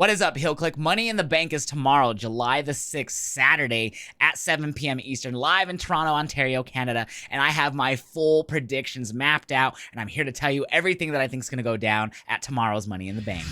What is up, Heel Click? Money in the Bank is tomorrow, July the 6th, Saturday at 7 p.m. Eastern, live in Toronto, Ontario, Canada. And I have my full predictions mapped out, and I'm here to tell you everything that I think is going to go down at tomorrow's Money in the Bank.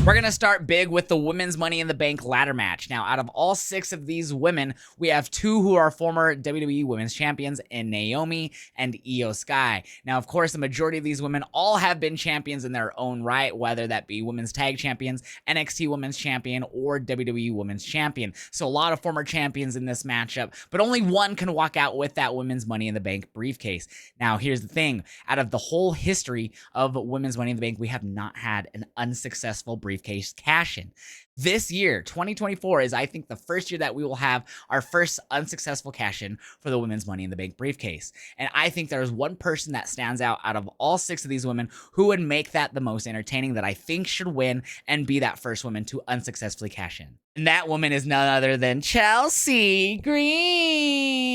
We're going to start big with the women's Money in the Bank ladder match. Now, out of all 6 of these women, we have 2 who are former WWE Women's Champions in Naomi and Io Sky. Now, of course, the majority of these women all have been champions in their own right, whether that be Women's Tag Champions, NXT Women's Champion, or WWE Women's Champion. So a lot of former champions in this matchup, but only one can walk out with that women's Money in the Bank briefcase. Now, here's the thing. Out of the whole history of women's Money in the Bank, we have not had an unsuccessful briefcase cash-in. This year, 2024, is, I think, the first year that we will have our first unsuccessful cash-in for the women's Money in the Bank briefcase. And I think there's one person that stands out of all 6 of these women who would make that the most entertaining, that I think should win and be that first woman to unsuccessfully cash in. And that woman is none other than Chelsea Green.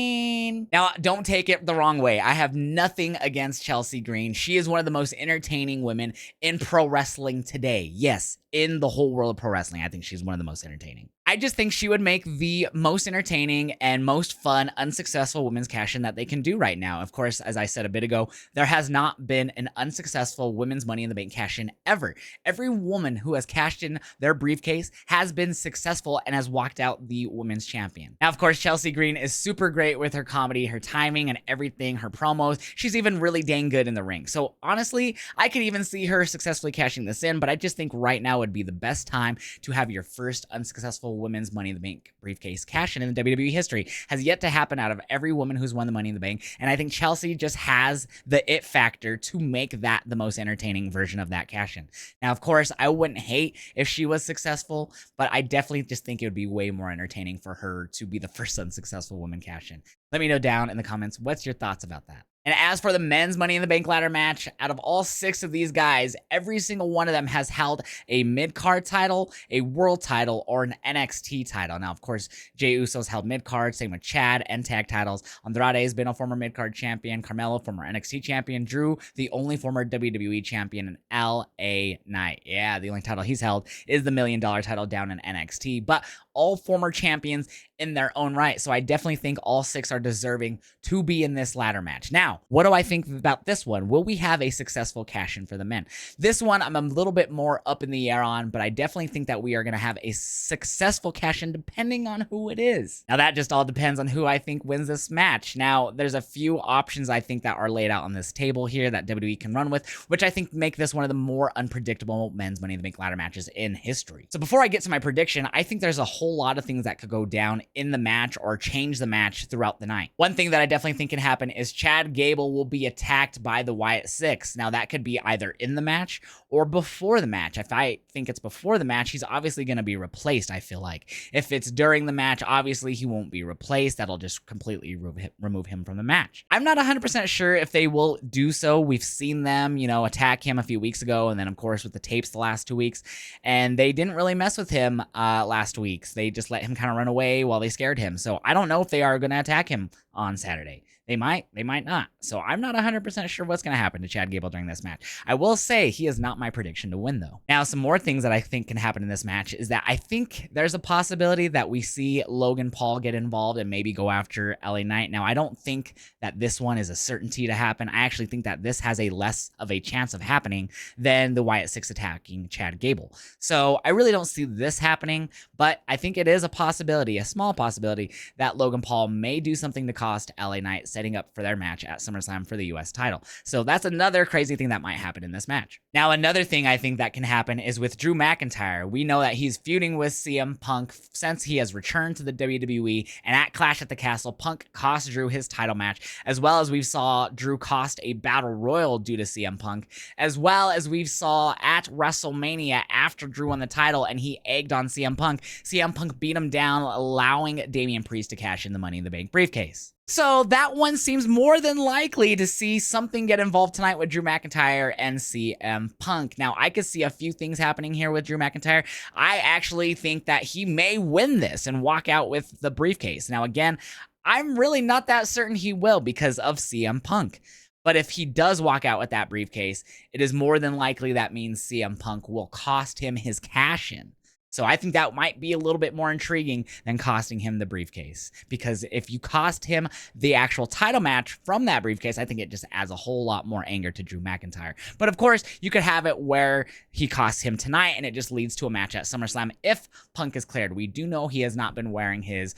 Now, don't take it the wrong way. I have nothing against Chelsea Green. She is one of the most entertaining women in pro wrestling today. Yes, in the whole world of pro wrestling, I think she's one of the most entertaining. I just think she would make the most entertaining and most fun, unsuccessful women's cash-in that they can do right now. Of course, as I said a bit ago, there has not been an unsuccessful women's Money in the Bank cash-in ever. Every woman who has cashed in their briefcase has been successful and has walked out the women's champion. Now, of course, Chelsea Green is super great with her comedy, her timing, and everything, her promos. She's even really dang good in the ring. So honestly, I could even see her successfully cashing this in, but I just think right now would be the best time to have your first unsuccessful women's Money in the Bank briefcase cash-in in the WWE history. Has yet to happen out of every woman who's won the Money in the Bank, and I think Chelsea just has the it factor to make that the most entertaining version of that cash-in. Now, of course, I wouldn't hate if she was successful, but I definitely just think it would be way more entertaining for her to be the first unsuccessful woman cash-in. Let me know down in the comments, what's your thoughts about that? And as for the men's Money in the Bank ladder match, out of all 6 of these guys, every single one of them has held a mid-card title, a world title, or an NXT title. Now, of course, Jey Uso's held mid-card, same with Chad, and tag titles. Andrade has been a former mid-card champion. Carmelo, former NXT champion. Drew, the only former WWE champion. And LA Knight, yeah, the only title he's held is the $1 million title down in NXT. But all former champions in their own right. So I definitely think all 6 are deserving to be in this ladder match. Now, what do I think about this one? Will we have a successful cash-in for the men? This one, I'm a little bit more up in the air on, but I definitely think that we are going to have a successful cash-in depending on who it is. Now, that just all depends on who I think wins this match. Now, there's a few options I think that are laid out on this table here that WWE can run with, which I think make this one of the more unpredictable men's Money in the Bank ladder matches in history. So before I get to my prediction, I think there's a whole lot of things that could go down in the match or change the match throughout the night. One thing that I definitely think can happen is Chad Gable will be attacked by the Wyatt Six. Now, that could be either in the match or before the match. If I think it's before the match, he's obviously going to be replaced, I feel like. If it's during the match, obviously he won't be replaced. That'll just completely remove him from the match. I'm not 100% sure if they will do so. We've seen them, attack him a few weeks ago, and then, of course, with the tapes the last 2 weeks, and they didn't really mess with him last week. They just let him kind of run away while they scared him. So I don't know if they are going to attack him on Saturday. They might not. So I'm not 100% sure what's going to happen to Chad Gable during this match. I will say he is not my prediction to win, though. Now, some more things that I think can happen in this match is that I think there's a possibility that we see Logan Paul get involved and maybe go after LA Knight. Now, I don't think that this one is a certainty to happen. I actually think that this has a less of a chance of happening than the Wyatt Six attacking Chad Gable. So I really don't see this happening, but I think it is a possibility, a small possibility, that Logan Paul may do something to cost LA Knight, setting up for their match at SummerSlam for the US title. So that's another crazy thing that might happen in this match. Now, another thing I think that can happen is with Drew McIntyre. We know that he's feuding with CM Punk since he has returned to the WWE, and at Clash at the Castle, Punk cost Drew his title match, as well as we saw Drew cost a Battle Royal due to CM Punk, as well as we saw at WrestleMania after Drew won the title and he egged on CM Punk. CM Punk beat him down, allowing Damian Priest to cash in the Money in the Bank briefcase. So that one seems more than likely to see something get involved tonight with Drew McIntyre and CM Punk. Now, I could see a few things happening here with Drew McIntyre. I actually think that he may win this and walk out with the briefcase. Now, again, I'm really not that certain he will because of CM Punk. But if he does walk out with that briefcase, it is more than likely that means CM Punk will cost him his cash in. So I think that might be a little bit more intriguing than costing him the briefcase. Because if you cost him the actual title match from that briefcase, I think it just adds a whole lot more anger to Drew McIntyre. But of course, you could have it where he costs him tonight and it just leads to a match at SummerSlam if Punk is cleared. We do know he has not been wearing his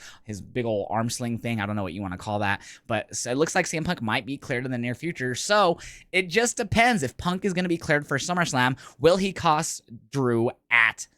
big old arm sling thing. I don't know what you want to call that. But it looks like CM Punk might be cleared in the near future. So it just depends. If Punk is going to be cleared for SummerSlam, will he cost Drew at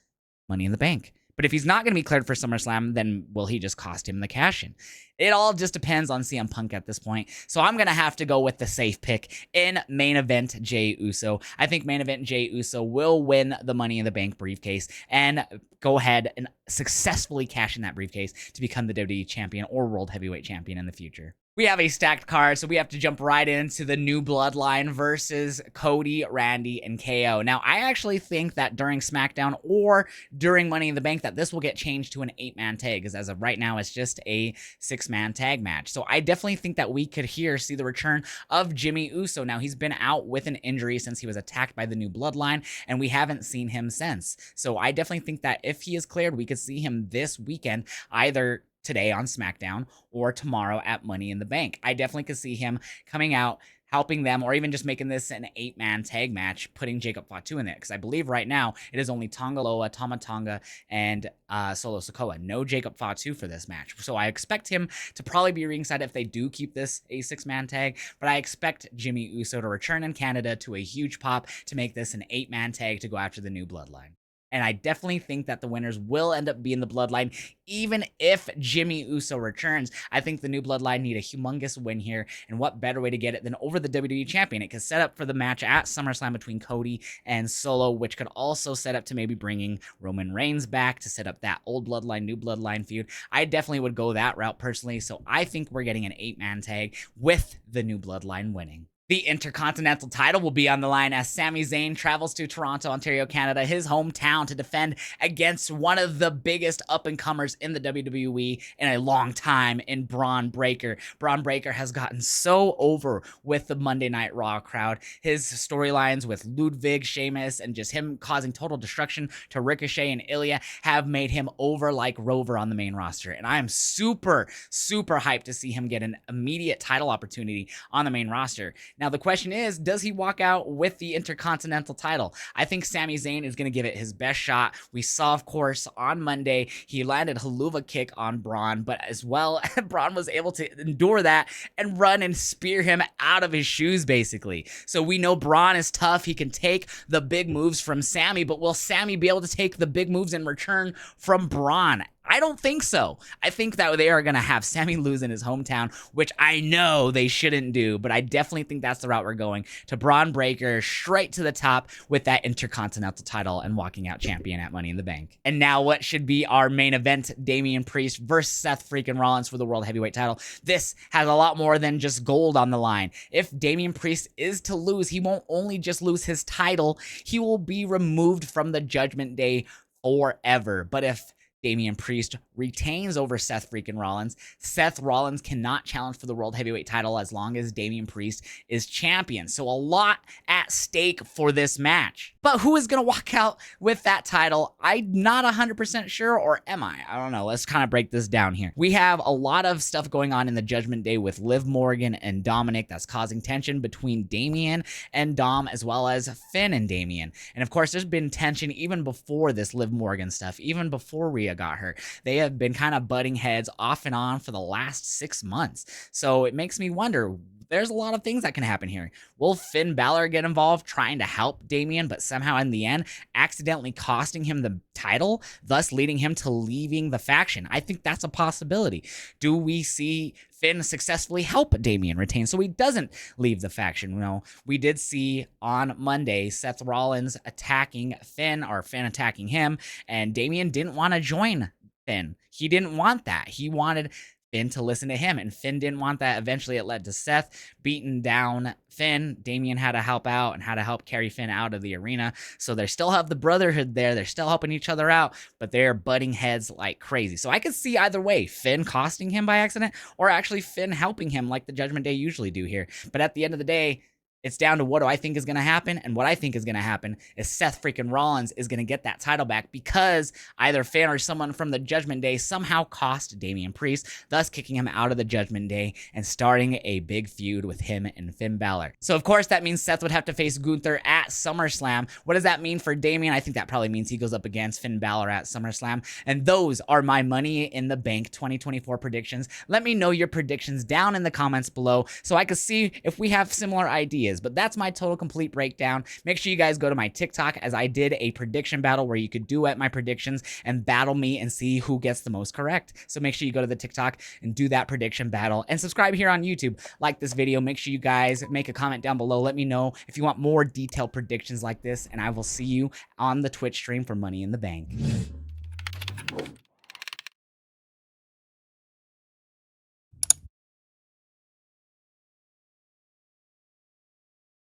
Money in the Bank? But if he's not going to be cleared for SummerSlam, then will he just cost him the cash in? It all just depends on CM Punk at this point. So I'm going to have to go with the safe pick in main event Jey Uso. I think main event Jey Uso will win the Money in the Bank briefcase and go ahead and successfully cash in that briefcase to become the WWE champion or World Heavyweight champion in the future. We have a stacked card, so we have to jump right into the New Bloodline versus Cody, Randy, and KO. Now, I actually think that during SmackDown or during Money in the Bank that this will get changed to an 8-man tag, because as of right now, it's just a 6-man tag match. So I definitely think that we could see the return of Jimmy Uso. Now, he's been out with an injury since he was attacked by the New Bloodline, and we haven't seen him since. So I definitely think that if he is cleared, we could see him this weekend, either today on SmackDown or tomorrow at Money in the Bank. I definitely could see him coming out, helping them, or even just making this an 8-man tag match, putting Jacob Fatu in it. Because I believe right now it is only Tonga Loa, Tama Tonga, and Solo Sikoa. No Jacob Fatu for this match. So I expect him to probably be ringside if they do keep this a 6-man tag. But I expect Jimmy Uso to return in Canada to a huge pop to make this an 8-man tag to go after the New Bloodline. And I definitely think that the winners will end up being the Bloodline, even if Jimmy Uso returns. I think the New Bloodline need a humongous win here, and what better way to get it than over the WWE Champion? It could set up for the match at SummerSlam between Cody and Solo, which could also set up to maybe bringing Roman Reigns back to set up that old Bloodline, New Bloodline feud. I definitely would go that route personally, so I think we're getting an 8-man tag with the New Bloodline winning. The Intercontinental title will be on the line as Sami Zayn travels to Toronto, Ontario, Canada, his hometown, to defend against one of the biggest up-and-comers in the WWE in a long time in Braun Breaker. Braun Breaker has gotten so over with the Monday Night Raw crowd. His storylines with Ludwig, Sheamus, and just him causing total destruction to Ricochet and Ilya have made him over like Rover on the main roster. And I am super, super hyped to see him get an immediate title opportunity on the main roster. Now, the question is, does he walk out with the Intercontinental title? I think Sami Zayn is going to give it his best shot. We saw, of course, on Monday, he landed a haluva kick on Braun, but as well, Braun was able to endure that and run and spear him out of his shoes, basically. So we know Braun is tough. He can take the big moves from Sami, but will Sami be able to take the big moves in return from Braun? I don't think so. I think that they are going to have Sami lose in his hometown, which I know they shouldn't do, but I definitely think that's the route we're going, to Braun Breaker straight to the top with that Intercontinental title and walking out champion at Money in the Bank. And now what should be our main event, Damian Priest versus Seth freaking Rollins for the World Heavyweight title. This has a lot more than just gold on the line. If Damian Priest is to lose, he won't only just lose his title, he will be removed from the Judgment Day forever. But if Damian Priest retains over Seth freaking Rollins, Seth Rollins cannot challenge for the World Heavyweight title as long as Damian Priest is champion. So a lot at stake for this match. But who is going to walk out with that title? I'm not 100% sure, or am I? I don't know. Let's kind of break this down here. We have a lot of stuff going on in the Judgment Day with Liv Morgan and Dominic that's causing tension between Damian and Dom, as well as Finn and Damian. And of course, there's been tension even before this Liv Morgan stuff, even before Rhea got hurt. They have been kind of butting heads off and on for the last 6 months. So it makes me wonder, there's a lot of things that can happen here. Will Finn Balor get involved trying to help Damian, but somehow in the end accidentally costing him the title, thus leading him to leaving the faction? I think that's a possibility. Do we see Finn successfully help Damian retain so he doesn't leave the faction? You know, we did see on Monday Seth Rollins attacking Finn, or Finn attacking him, and Damian didn't want to join Finn. He didn't want that. He wanted Finn to listen to him, and Finn didn't want that. Eventually, it led to Seth beating down Finn. Damian had to help out and had to help carry Finn out of the arena. So they still have the brotherhood there. They're still helping each other out, but they're butting heads like crazy. So I could see either way, Finn costing him by accident or actually Finn helping him like the Judgment Day usually do here. But at the end of the day, it's down to what do I think is going to happen, and what I think is going to happen is Seth freaking Rollins is going to get that title back because either Finn or someone from the Judgment Day somehow cost Damian Priest, thus kicking him out of the Judgment Day and starting a big feud with him and Finn Balor. So of course that means Seth would have to face Gunther at SummerSlam. What does that mean for Damian? I think that probably means he goes up against Finn Balor at SummerSlam. And those are my Money in the Bank 2024 predictions. Let me know your predictions down in the comments below so I can see if we have similar ideas. But that's my total complete breakdown. Make sure you guys go to my TikTok, as I did a prediction battle where you could duet my predictions and battle me and see who gets the most correct. So make sure you go to the TikTok and do that prediction battle, and subscribe here on YouTube. Like this video. Make sure you guys make a comment down below. Let me know if you want more detailed predictions like this, and I will see you on the Twitch stream for Money in the Bank.